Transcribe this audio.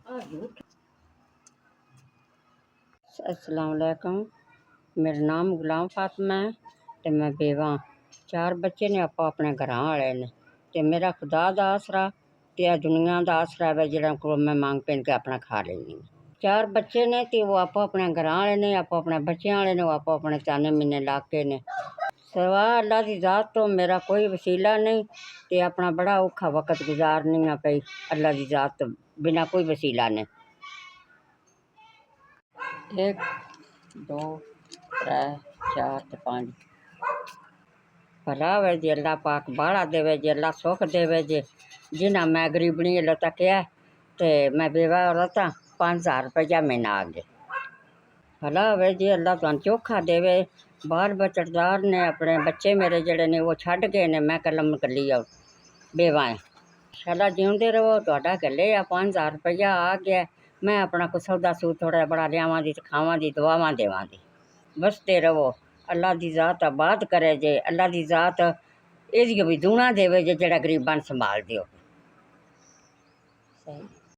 अस्सलाम वालेकुम। मेरा नाम गुलाम फातिमा है ते मैं बेवा। 4 बच्चे ने आपो अपने घर वाले ने ते मेरा खुदा दा आसरा ते दुनिया दा आसरा है जेड़ा को मैं मांग पेन के अपना खा लेनी। 4 बच्चे ने ते वो आपो अपने घर वाले ने, आपो अपने बच्चों वाले ने, आपो अपने ताने मीने लाके ने। सिवा अल्लाह दी ज़ात तो मेरा कोई वसीला नहीं ते अपना बड़ा औखा वक्त गुजारनी आ पई। अल्लाह दी ज़ात तो बिना कोई वसीला नहीं। 1 2 3 4 ते 5 भला वे जे अल्लाह पाक बाड़ा देवे, जे अल्लाह सुख देवे, जे जिन्ना मैं गरीबनी अल्लाह तकिया ते मैं बेवा औरत हाँ। 5000 रुपया महीना आ गया। भला होवे जे अल्लाह तुहानू चोखा देवे। बाल बचतदार ने, अपने बच्चे मेरे जड़े ने वो छड़ गए ने, मैं कलम कली बेवा है। शाला जीवते रहो। तुहाडा गले 5000 रुपया आ गया। मैं अपना कुछ सौदा सूद थोड़ा बड़ा लियावां दी, खावां दी, दुआवां देवां दी। बसते रहो। अल्लाह दी ज़ात आबाद करे जे। अल्लाह दी ज़ात एदी भी दूना देवे जे जेड़ा गरीबां नूं संभाल दियो। सही।